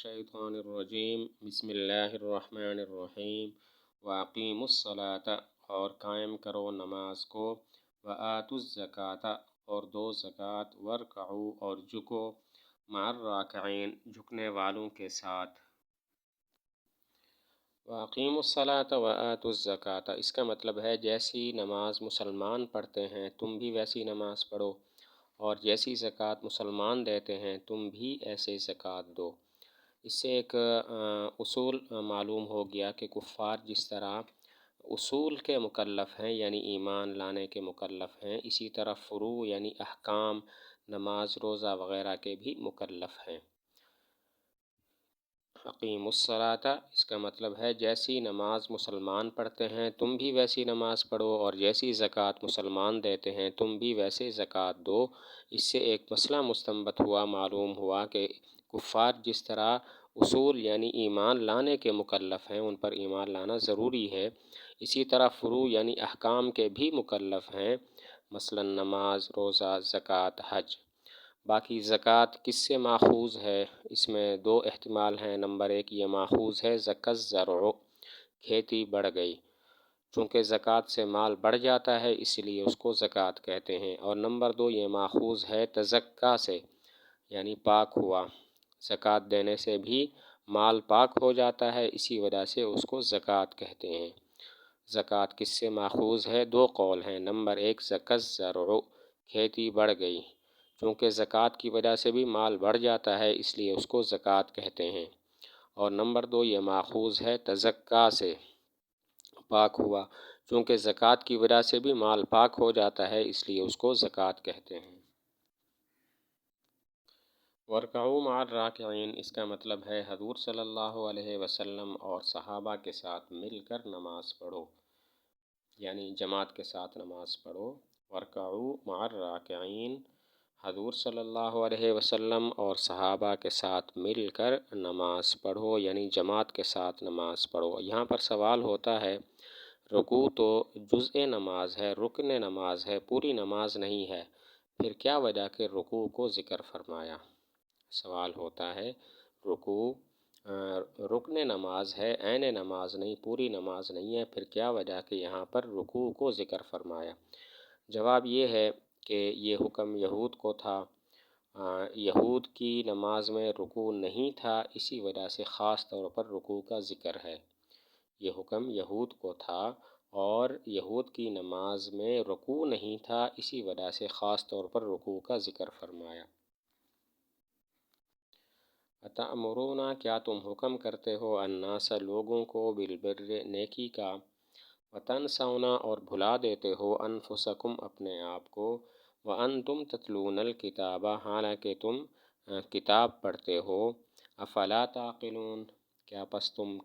الشیطان الرجیم بسم اللہ الرحمن الرحیم واقیموا الصلاۃ اور قائم کرو نماز کو، وآتوا الزکوٰۃ اور دو زکوٰۃ، وارکعوا اور جھکو، مع الراکعین جھکنے والوں کے ساتھ۔ واقیموا الصلاۃ وآتوا الزکوٰۃ اس کا مطلب ہے جیسی نماز مسلمان پڑھتے ہیں تم بھی ویسی نماز پڑھو، اور جیسی زکوٰۃ مسلمان دیتے ہیں تم بھی ایسے زکوٰۃ دو۔ اس سے ایک اصول معلوم ہو گیا کہ کفار جس طرح اصول کے مکلف ہیں یعنی ایمان لانے کے مکلف ہیں، اسی طرح فروع یعنی احکام، نماز روزہ وغیرہ کے بھی مکلف ہیں۔ اقیموا الصلاۃ اس کا مطلب ہے جیسی نماز مسلمان پڑھتے ہیں تم بھی ویسی نماز پڑھو، اور جیسی زکوٰۃ مسلمان دیتے ہیں تم بھی ویسے زکوٰۃ دو۔ اس سے ایک مسئلہ مستنبط ہوا، معلوم ہوا کہ کفار جس طرح اصول یعنی ایمان لانے کے مکلف ہیں، ان پر ایمان لانا ضروری ہے، اسی طرح فروع یعنی احکام کے بھی مکلف ہیں، مثلا نماز، روزہ، زکوٰۃ، حج۔ باقی زکوٰۃ کس سے ماخوذ ہے؟ اس میں دو احتمال ہیں۔ نمبر ایک، یہ ماخوذ ہے زکى الزرع، کھیتی بڑھ گئی، چونکہ زکوٰۃ سے مال بڑھ جاتا ہے اس لیے اس کو زکوٰۃ کہتے ہیں۔ اور نمبر دو، یہ ماخوذ ہے تزکیٰ سے، یعنی پاک ہوا، زکوٰۃ دینے سے بھی مال پاک ہو جاتا ہے، اسی وجہ سے اس کو زکوٰۃ کہتے ہیں۔ زکوٰۃ کس سے ماخوذ ہے؟ دو قول ہیں۔ نمبر ایک، زکى الزرع، کھیتی بڑھ گئی، چونکہ زکوٰۃ کی وجہ سے بھی مال بڑھ جاتا ہے اس لیے اس کو زکوٰۃ کہتے ہیں۔ اور نمبر دو، یہ ماخوذ ہے تزکیٰ سے، پاک ہوا، چونکہ زکوٰۃ کی وجہ سے بھی مال پاک ہو جاتا ہے اس لیے اس کو زکوٰۃ کہتے ہیں۔ وارکعوا مع الراکعین اس کا مطلب ہے حضور صلی اللہ علیہ وسلم اور صحابہ کے ساتھ مل کر نماز پڑھو، یعنی جماعت کے ساتھ نماز پڑھو۔ وارکعوا مع الراکعین، حضور صلی اللہ علیہ وسلم اور صحابہ کے ساتھ مل کر نماز پڑھو، یعنی جماعت کے ساتھ نماز پڑھو۔ یہاں پر سوال ہوتا ہے، رکوع تو جزء نماز ہے، رکن نماز ہے، پوری نماز نہیں ہے، پھر کیا وجہ کہ رکوع کو ذکر فرمایا؟ سوال ہوتا ہے، رکوع رکن نماز ہے، عین نماز نہیں، پوری نماز نہیں ہے، پھر کیا وجہ کہ یہاں پر رکوع کو ذکر فرمایا؟ جواب یہ ہے کہ یہ حکم یہود کو تھا، یہود کی نماز میں رکوع نہیں تھا، اسی وجہ سے خاص طور پر رکوع کا ذکر ہے۔ یہ حکم یہود کو تھا اور یہود کی نماز میں رکوع نہیں تھا، اسی وجہ سے خاص طور پر رکوع کا ذکر فرمایا۔ اتأمرون کیا تم حکم کرتے ہو، الناس لوگوں کو، بالبر نیکی کا، وتنسون اور بھلا دیتے ہو، انفسکم اپنے آپ کو، وانتم تتلون الکتاب حالانکہ تم کتاب پڑھتے ہو، افلا تعقلون کیا پس تم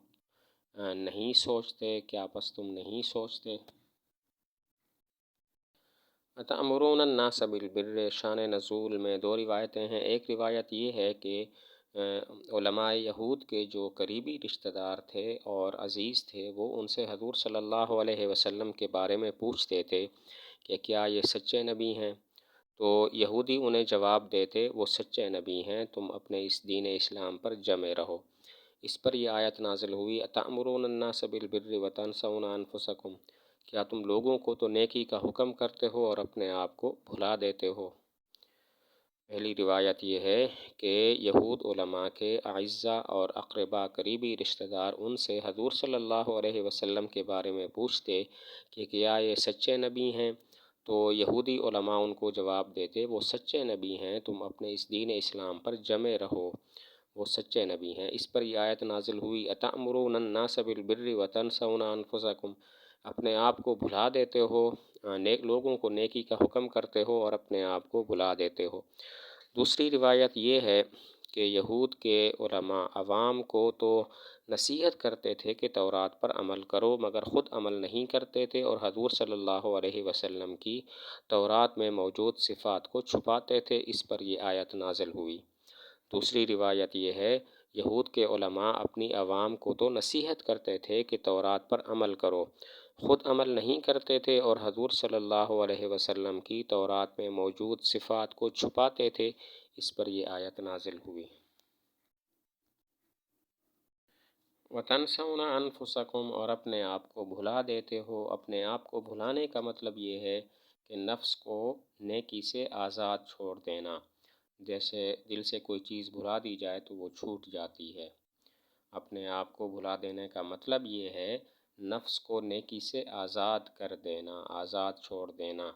نہیں سوچتے، کیا پس تم نہیں سوچتے؟ اتأمرون الناس بالبر، شان نزول میں دو روایتیں ہیں۔ ایک روایت یہ ہے کہ علماء یہود کے جو قریبی رشتہ دار تھے اور عزیز تھے، وہ ان سے حضور صلی اللہ علیہ وسلم کے بارے میں پوچھتے تھے کہ کیا یہ سچے نبی ہیں؟ تو یہودی انہیں جواب دیتے، وہ سچے نبی ہیں، تم اپنے اس دین اسلام پر جمے رہو۔ اس پر یہ آیت نازل ہوئی، اتأمرون الناس بالبر وتنسون انفسکم، کیا تم لوگوں کو تو نیکی کا حکم کرتے ہو اور اپنے آپ کو بھلا دیتے ہو۔ پہلی روایت یہ ہے کہ یہود علماء کے اعزاء اور اقرباء قریبی رشتہ دار ان سے حضور صلی اللہ علیہ وسلم کے بارے میں پوچھتے کہ کیا یہ سچے نبی ہیں؟ تو یہودی علماء ان کو جواب دیتے، وہ سچے نبی ہیں، تم اپنے اس دین اسلام پر جمے رہو، وہ سچے نبی ہیں۔ اس پر یہ آیت نازل ہوئی، اتأمرون الناس بالبر وتنسون انفسکم، اپنے آپ کو بھلا دیتے ہو، لوگوں کو نیکی کا حکم کرتے ہو اور اپنے آپ کو بھلا دیتے ہو۔ دوسری روایت یہ ہے کہ یہود کے علماء عوام کو تو نصیحت کرتے تھے کہ تورات پر عمل کرو، مگر خود عمل نہیں کرتے تھے اور حضور صلی اللہ علیہ وسلم کی تورات میں موجود صفات کو چھپاتے تھے، اس پر یہ آیت نازل ہوئی۔ دوسری روایت یہ ہے، یہود کے علماء اپنی عوام کو تو نصیحت کرتے تھے کہ تورات پر عمل کرو، خود عمل نہیں کرتے تھے اور حضور صلی اللہ علیہ وسلم کی تورات میں موجود صفات کو چھپاتے تھے، اس پر یہ آیت نازل ہوئی۔ وَتَنْسَوْنَ أَنفُسَكُمْ، اور اپنے آپ کو بھلا دیتے ہو۔ اپنے آپ کو بھلانے کا مطلب یہ ہے کہ نفس کو نیکی سے آزاد چھوڑ دینا۔ جیسے دل سے کوئی چیز بھلا دی جائے تو وہ چھوٹ جاتی ہے۔ اپنے آپ کو بھلا دینے کا مطلب یہ ہے نفس کو نیکی سے آزاد کر دینا، آزاد چھوڑ دینا۔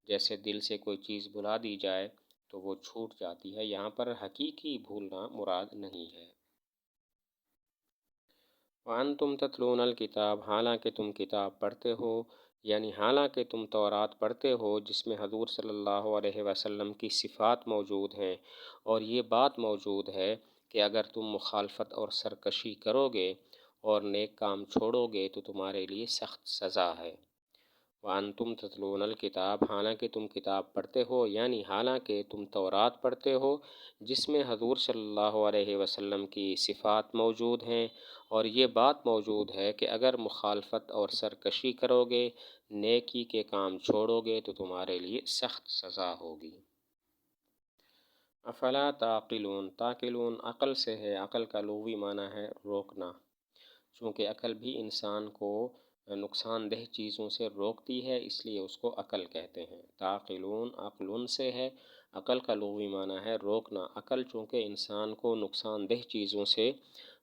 جیسے دل سے کوئی چیز بھلا دی جائے تو وہ چھوٹ جاتی ہے۔ یہاں پر حقیقی بھولنا مراد نہیں ہے۔ وَأَنْتُمْ تَتْلُونَ الْكِتَابَ، حالانکہ تم کتاب پڑھتے ہو، یعنی حالانکہ تم تورات پڑھتے ہو جس میں حضور صلی اللہ علیہ وسلم کی صفات موجود ہیں، اور یہ بات موجود ہے کہ اگر تم مخالفت اور سرکشی کرو گے اور نیک کام چھوڑو گے تو تمہارے لیے سخت سزا ہے۔ وَأَنْتُمْ تَتْلُونَ الْكِتَابَ، حالانکہ تم کتاب پڑھتے ہو، یعنی حالانکہ تم تورات پڑھتے ہو جس میں حضور صلی اللہ علیہ وسلم کی صفات موجود ہیں، اور یہ بات موجود ہے کہ اگر مخالفت اور سرکشی کرو گے، نیکی کے کام چھوڑو گے تو تمہارے لیے سخت سزا ہوگی۔ افلا تعقلون، تعقلون عقل سے ہے، عقل کا لغوی معنی ہے روکنا، چونکہ عقل بھی انسان کو نقصان دہ چیزوں سے روکتی ہے، اس لیے اس کو عقل کہتے ہیں۔ تعقلون عقلن سے ہے، عقل کا لغوی معنی ہے روکنا۔ عقل چونکہ انسان کو نقصان دہ چیزوں سے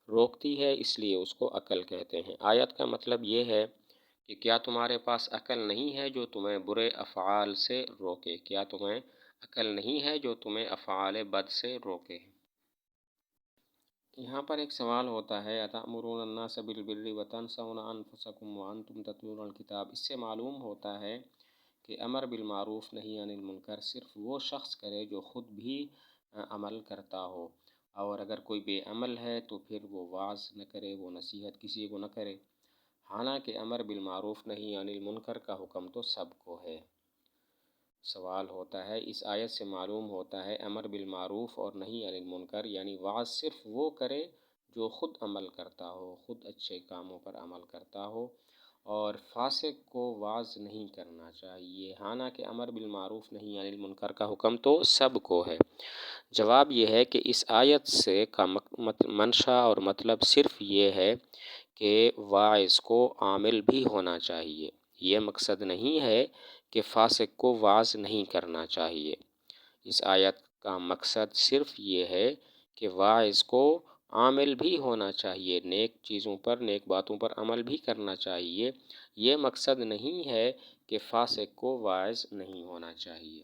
روکتی ہے اس لیے اس کو عقل کہتے ہیں۔ آیت کا مطلب یہ ہے کہ کیا تمہارے پاس عقل نہیں ہے جو تمہیں برے افعال سے روکے؟ کیا تمہیں عقل نہیں ہے جو تمہیں افعال بد سے روکے؟ یہاں پر ایک سوال ہوتا ہے، أَتَأْمُرُونَ النَّاسَ بِالْبِرِّ وَتَنْسَوْنَ أَنفُسَكُمْ وَأَنْتُمْ تَتْلُونَ الْكِتَابَ۔ اس سے معلوم ہوتا ہے کہ امر بالمعروف نہی عن المنکر صرف وہ شخص کرے جو خود بھی عمل کرتا ہو، اور اگر کوئی بے عمل ہے تو پھر وہ وعظ نہ کرے، وہ نصیحت کسی کو نہ کرے۔ حالانکہ امر بالمعروف نہی عن المنکر کا حکم تو سب کو ہے۔ سوال ہوتا ہے، اس آیت سے معلوم ہوتا ہے امر بالمعروف اور نہی عن المنکر یعنی وعظ صرف وہ کرے جو خود عمل کرتا ہو، خود اچھے کاموں پر عمل کرتا ہو، اور فاسق کو وعظ نہیں کرنا چاہیے۔ حالانکہ امر بالمعروف نہی عن المنکر کا حکم تو سب کو ہے۔ جواب یہ ہے کہ اس آیت سے کا منشا اور مطلب صرف یہ ہے کہ واعظ کو عامل بھی ہونا چاہیے۔ یہ مقصد نہیں ہے کہ فاسق کو وعظ نہیں کرنا چاہیے۔ اس آیت کا مقصد صرف یہ ہے کہ واعظ کو عامل بھی ہونا چاہیے، نیک چیزوں پر، نیک باتوں پر عمل بھی کرنا چاہیے۔ یہ مقصد نہیں ہے کہ فاسق کو واعظ نہیں ہونا چاہیے۔